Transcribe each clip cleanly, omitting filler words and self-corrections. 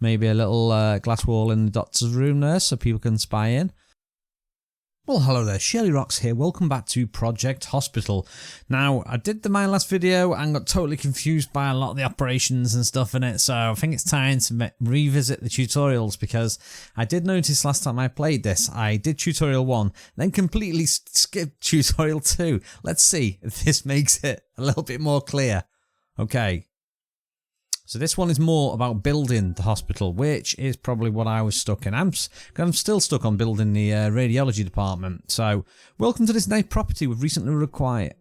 Maybe a little glass wall in the doctor's room there so people can spy in. Well, hello there, shirlierox here. Welcome back to Project Hospital. Now, I did my last video and got totally confused by a lot of the operations and stuff in it, so I think it's time to revisit the tutorials, because I did notice last time I played this, I did tutorial 1, then completely skipped tutorial 2. Let's see if this makes it a little bit more clear. Okay. So this one is more about building the hospital, which is probably what I was stuck in. I'm still stuck on building the radiology department. So welcome to this nice property we've recently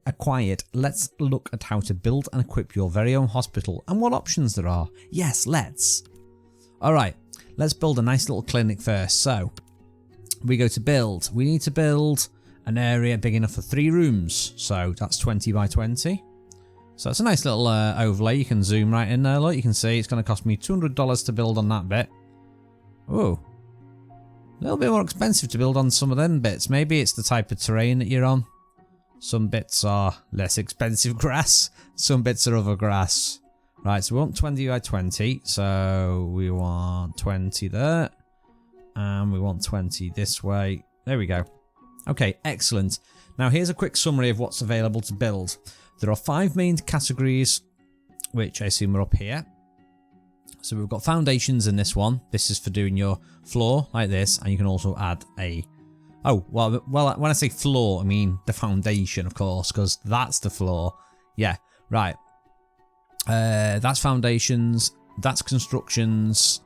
acquired. Let's look at how to build and equip your very own hospital and what options there are. Yes, let's. Alright, let's build a nice little clinic first. So we go to build. We need to build an area big enough for 3 rooms. So that's 20 by 20. So it's a nice little overlay. You can zoom right in there. Look, you can see it's going to cost me $200 to build on that bit. Ooh. A little bit more expensive to build on some of them bits. Maybe it's the type of terrain that you're on. Some bits are less expensive grass. Some bits are other grass. Right, so we want 20 by 20. So we want 20 there. And we want 20 this way. There we go. Okay, excellent. Now here's a quick summary of what's available to build. There are 5 main categories, which I assume are up here. So we've got foundations in this one. This is for doing your floor like this, and you can also add a... Oh, well, when I say floor, I mean the foundation, of course, because that's the floor. Yeah, right. That's foundations. That's constructions.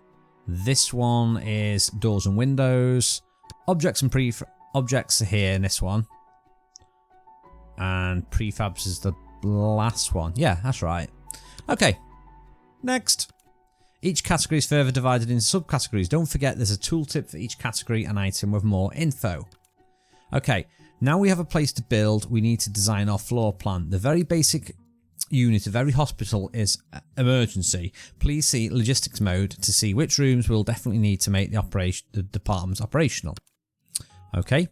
This one is doors and windows. Objects and objects are here in this one. And prefabs is the last one. Yeah, that's right. Okay, next. Each category is further divided into subcategories. Don't forget there's a tooltip for each category and item with more info. Okay, now we have a place to build. We need to design our floor plan. The very basic unit of every hospital is emergency. Please see logistics mode to see which rooms we'll definitely need to make the department operational. Okay.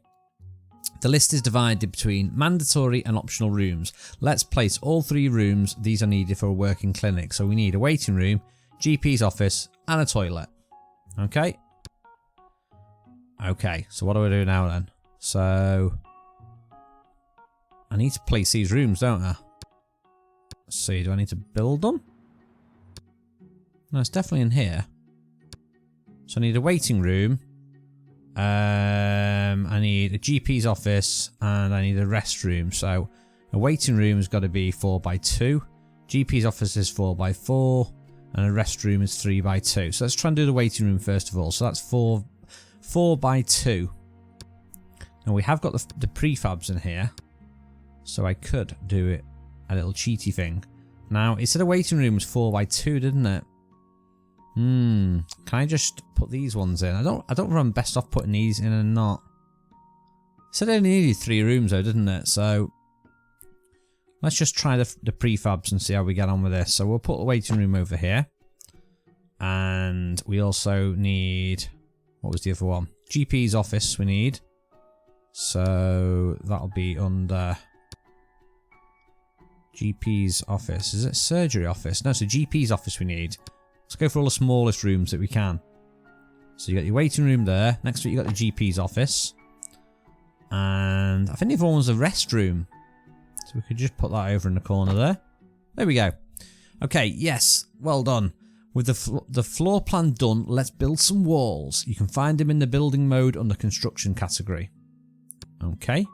The list is divided between mandatory and optional rooms. Let's place all 3 rooms. These are needed for a working clinic. So we need a waiting room, GP's office, and a toilet. Okay. Okay, so what do I do now then? So I need to place these rooms, don't I? Let's see, do I need to build them? No, it's definitely in here. So I need a waiting room. I need a GP's office and I need a restroom. So a waiting room has got to be 4 by 2. GP's office is 4 by 4 and a restroom is 3 by 2. So let's try and do the waiting room first of all. So that's 4 by 2. Now we have got the prefabs in here, so I could do it a little cheaty thing. Now it said a waiting room was 4 by 2, didn't it? Can I just put these ones in? I don't know if I'm best off putting these in or not. It said I only needed 3 rooms though, didn't it? So let's just try the prefabs and see how we get on with this. So we'll put the waiting room over here. And we also need... What was the other one? GP's office we need. So that'll be under... GP's office. Is it surgery office? No, so GP's office we need. Let's go for all the smallest rooms that we can. So you got your waiting room there. Next to it you got the GP's office. And I think the other one was a restroom. So we could just put that over in the corner there. There we go. Okay, yes, well done. With the floor plan done, let's build some walls. You can find them in the building mode under construction category. Okay.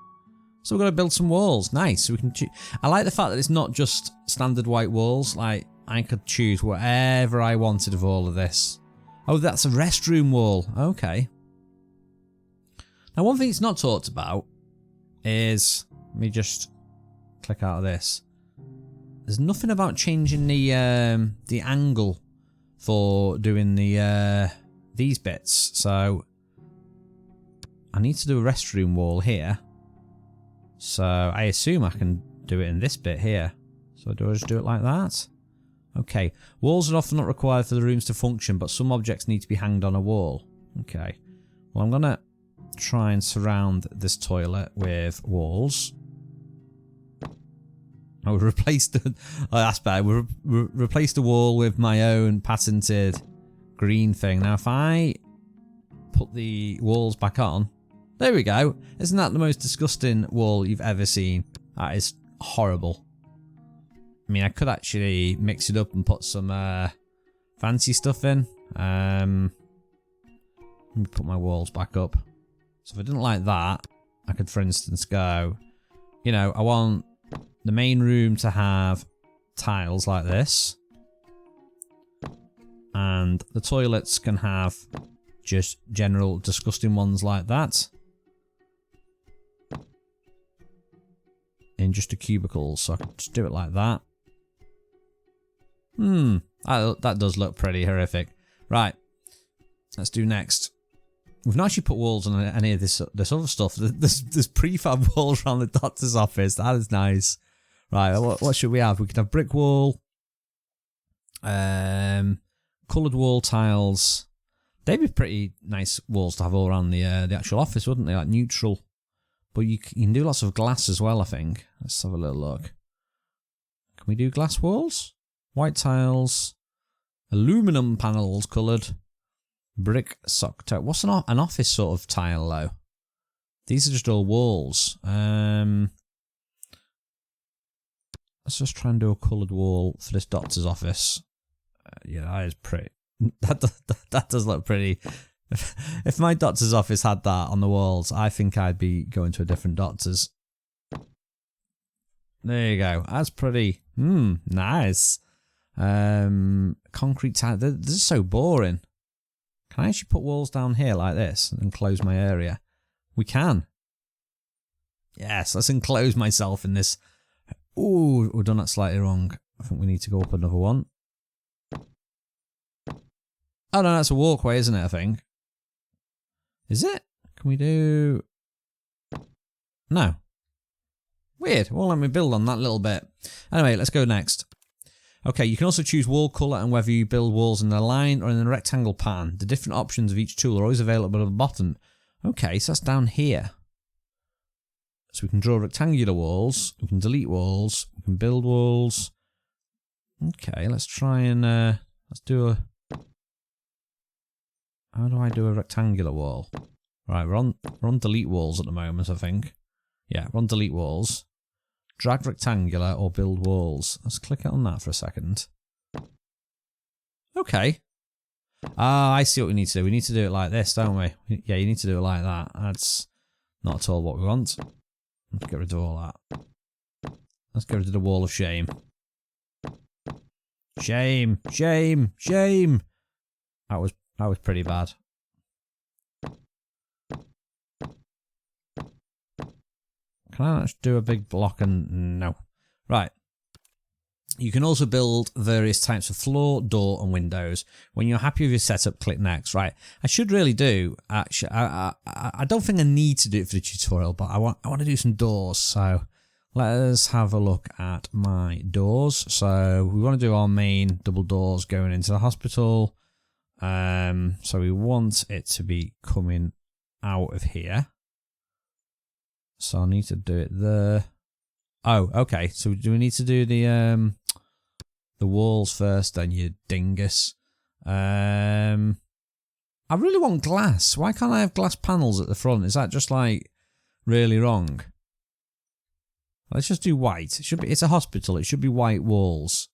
So we're going to build some walls. Nice. So we can I like the fact that it's not just standard white walls. Like, I could choose whatever I wanted of all of this. Oh, that's a restroom wall. Okay. Now, one thing it's not talked about is... Let me just click out of this. There's nothing about changing the angle for doing these bits. So, I need to do a restroom wall here. So, I assume I can do it in this bit here. So, do I just do it like that? Okay. Walls are often not required for the rooms to function, but some objects need to be hanged on a wall. Okay. Well, I'm going to try and surround this toilet with walls. Oh, we replaced the... Oh, that's bad. We replaced the wall with my own patented green thing. Now if I put the walls back on, there we go. Isn't that the most disgusting wall you've ever seen? That is horrible. I mean, I could actually mix it up and put some fancy stuff in. Let me put my walls back up. So if I didn't like that, I could, for instance, go, you know, I want the main room to have tiles like this. And the toilets can have just general disgusting ones like that. In just a cubicle, so I can just do it like that. That does look pretty horrific. Right, let's do next. We've not actually put walls on any of this other stuff. There's prefab walls around the doctor's office. That is nice. Right, what should we have? We could have brick wall, coloured wall tiles. They'd be pretty nice walls to have all around the actual office, wouldn't they? Like neutral. But you can do lots of glass as well, I think. Let's have a little look. Can we do glass walls? White tiles. Aluminum panels coloured. Brick sock tile. What's an office sort of tile, though? These are just all walls. Let's just try and do a coloured wall for this doctor's office. Yeah, that is pretty... That does look pretty... If my doctor's office had that on the walls, I think I'd be going to a different doctor's. There you go. That's pretty. Nice. Concrete tile. This is so boring. Can I actually put walls down here like this and enclose my area? We can. Yes, let's enclose myself in this. Ooh, we've done that slightly wrong. I think we need to go up another one. Oh no, that's a walkway, isn't it, I think? Is it? Can we do... No. Weird. Won't let me build on that little bit. Anyway, let's go next. Okay, you can also choose wall colour and whether you build walls in a line or in a rectangle pattern. The different options of each tool are always available at the bottom. Okay, so that's down here. So we can draw rectangular walls. We can delete walls. We can build walls. Okay, let's try and... let's do a... How do I do a rectangular wall? Right, we're on delete walls at the moment, I think. Yeah, we're on delete walls. Drag rectangular or build walls. Let's click on that for a second. Okay. Ah, I see what we need to do. We need to do it like this, don't we? Yeah, you need to do it like that. That's not at all what we want. Let's get rid of all that. Let's get rid of the wall of shame. Shame, shame, shame. That was pretty bad. Can I just do a big block and... No. Right. You can also build various types of floor, door and windows. When you're happy with your setup, click next. Right. I should really do... Actually, I don't think I need to do it for the tutorial, but I want to do some doors. So let us have a look at my doors. So we want to do our main double doors going into the hospital. So we want it to be coming out of here. So I need to do it there. Oh, okay. So do we need to do the walls first then, you dingus? I really want glass. Why can't I have glass panels at the front? Is that just like really wrong? Let's just do white. It should be. It's a hospital. It should be white walls.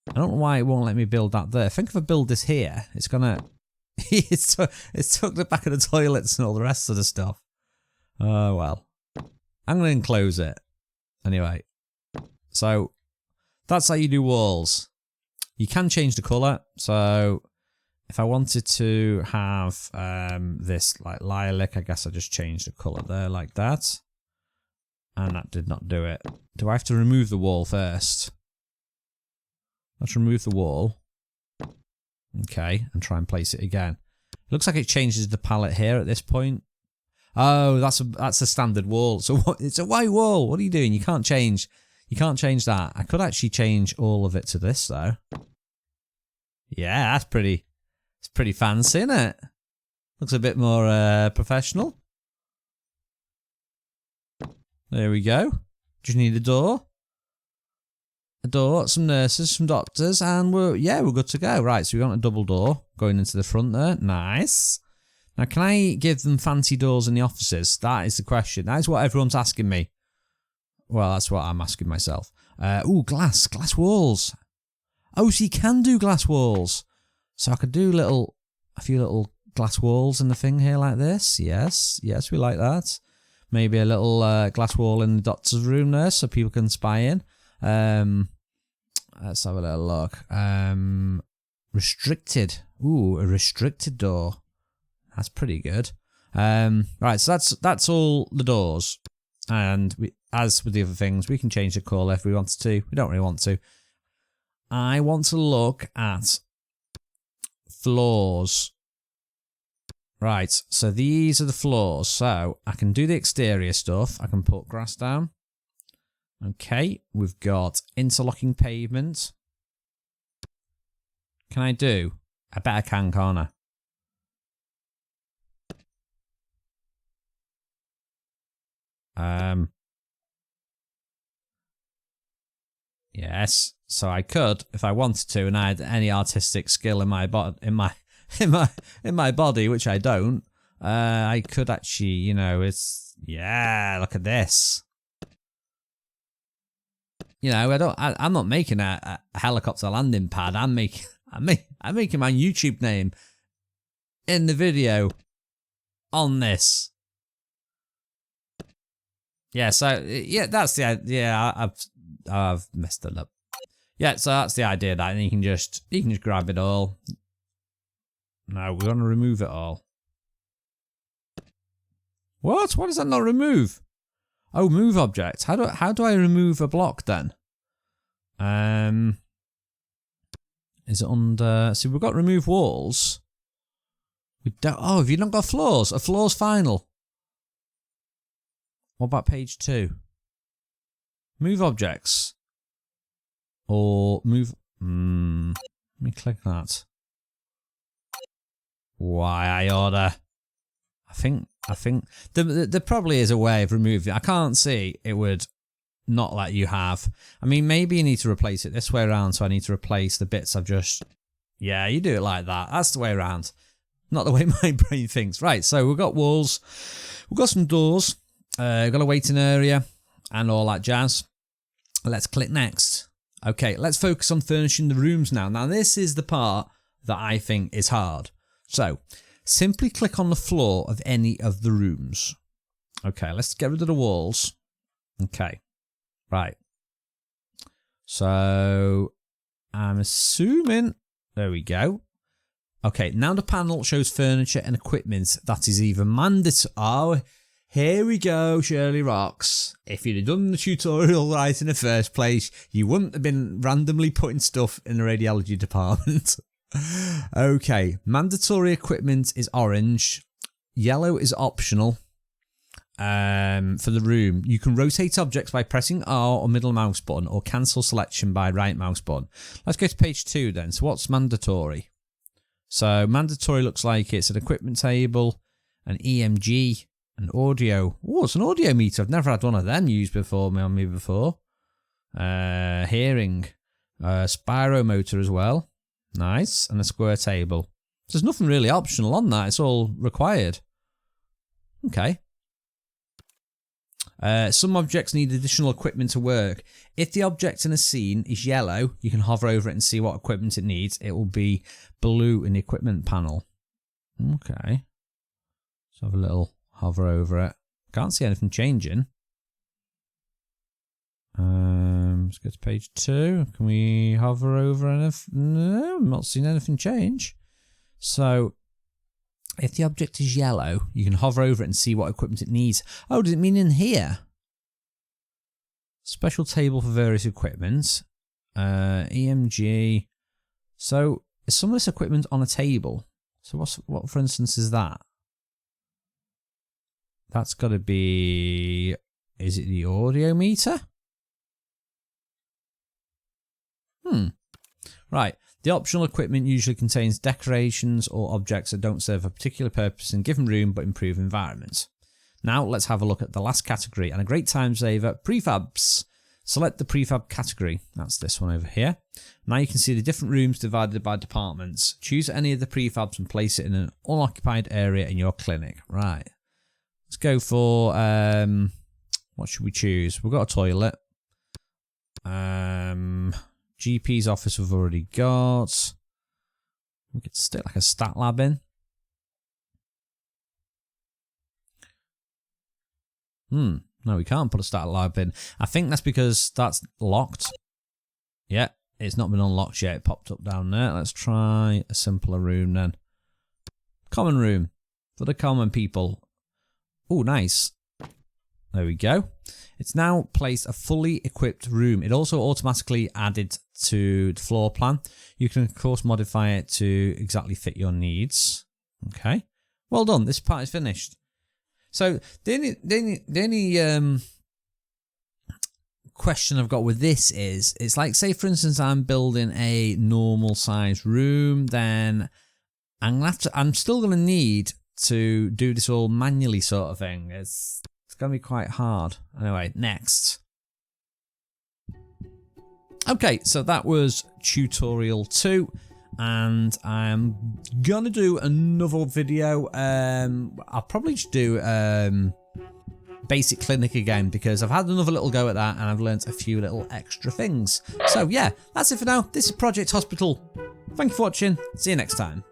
I don't know why it won't let me build that there. I think if I build this here, it's gonna... it's took the back of the toilets and all the rest of the stuff. Oh, well. I'm gonna enclose it. Anyway. So, that's how you do walls. You can change the colour. So, if I wanted to have this like lilac, I guess I just change the colour there like that. And that did not do it. Do I have to remove the wall first? Let's remove the wall. Okay, and try and place it again. It looks like it changes the palette here at this point. Oh, that's a standard wall. So what? It's a white wall. What are you doing? You can't change that. I could actually change all of it to this though. Yeah, it's pretty fancy, isn't it? Looks a bit more professional. There we go. Just need a door. a door, some nurses, some doctors, and we're good to go. Right, so we want a double door going into the front there. Nice. Now, can I give them fancy doors in the offices? That is the question. That is what everyone's asking me. Well, that's what I'm asking myself. Ooh, glass walls. Oh, so you can do glass walls. So I could do a few little glass walls in the thing here like this. Yes, we like that. Maybe a little glass wall in the doctor's room there so people can spy in. Let's have a little look. Restricted. Ooh, a restricted door. That's pretty good. Right, so that's all the doors. And as with the other things, we can change the colour if we wanted to. We don't really want to. I want to look at floors. Right, so these are the floors. So I can do the exterior stuff. I can put grass down. Okay, we've got interlocking pavement. Can I do? I bet I can, can't I? Yes, so I could if I wanted to, and I had any artistic skill in my body, in my body, which I don't. I could actually, you know, look at this. You know, I'm not making a helicopter landing pad. I'm making my YouTube name in the video on this. Yeah, so yeah, that's the idea. I've messed it up. Yeah, so that's the idea. That and you can just grab it all. No, we want to remove it all. What? What does that not remove? Oh, move object. How do I remove a block then? Is it under? See, we've got remove walls. We don't. Oh, have you not got floors? A floors final. What about page 2? Move objects. Or move. Let me click that. Why I order? I think there probably is a way of removing it. I can't see it would not let you have. I mean, maybe you need to replace it this way around. So I need to replace the bits I've just. Yeah, you do it like that. That's the way around. Not the way my brain thinks. Right. So we've got walls. We've got some doors. We've got a waiting area and all that jazz. Let's click next. Okay, let's focus on furnishing the rooms now. Now, this is the part that I think is hard. So, simply click on the floor of any of the rooms. Okay, let's get rid of the walls. Okay, right. So, I'm assuming... There we go. Okay, now the panel shows furniture and equipment that is either mandatory... Oh, here we go, shirlierox. If you'd have done the tutorial right in the first place, you wouldn't have been randomly putting stuff in the radiology department. Okay, mandatory equipment is orange. Yellow is optional. For the room, you can rotate objects by pressing R or middle mouse button or cancel selection by right mouse button. Let's go to page 2 then. So what's mandatory? So mandatory looks like it's an equipment table, an EMG, an audio. Oh, it's an audio meter. I've never had one of them used before. Hearing. Spiromotor as well. Nice. And a square table. There's nothing really optional on that. It's all required. Okay. Some objects need additional equipment to work. If the object in a scene is yellow, you can hover over it and see what equipment it needs. It will be blue in the equipment panel. Okay. Let's have a little hover over it. Can't see anything changing. Let's go to page 2. Can we hover over anything? No, I'm not seeing anything change. So, if the object is yellow, you can hover over it and see what equipment it needs. Oh, does it mean in here? Special table for various equipment. EMG. So, is some of this equipment on a table? So, what for instance, is that? That's got to be... Is it the audio meter? Right. The optional equipment usually contains decorations or objects that don't serve a particular purpose in a given room but improve environments. Now let's have a look at the last category and a great time saver, prefabs. Select the prefab category. That's this one over here. Now you can see the different rooms divided by departments. Choose any of the prefabs and place it in an unoccupied area in your clinic. Right. Let's go for, what should we choose? We've got a toilet. GP's office we've already got. We could stick like a stat lab in. No, we can't put a stat lab in. I think that's because that's locked. Yeah, it's not been unlocked yet. It popped up down there. Let's try a simpler room then. Common room for the common people. Oh, nice. There we go. It's now placed a fully equipped room. It also automatically added to the floor plan. You can, of course, modify it to exactly fit your needs. Okay. Well done. This part is finished. So the only question I've got with this is, it's like, say for instance I'm building a normal size room, then I'm still gonna need to do this all manually sort of thing. It's gonna be quite hard. Anyway, next. Okay, so that was tutorial 2. And I'm gonna do another video. I'll probably just do basic clinic again, because I've had another little go at that and I've learnt a few little extra things. So yeah, that's it for now. This is Project Hospital. Thank you for watching. See you next time.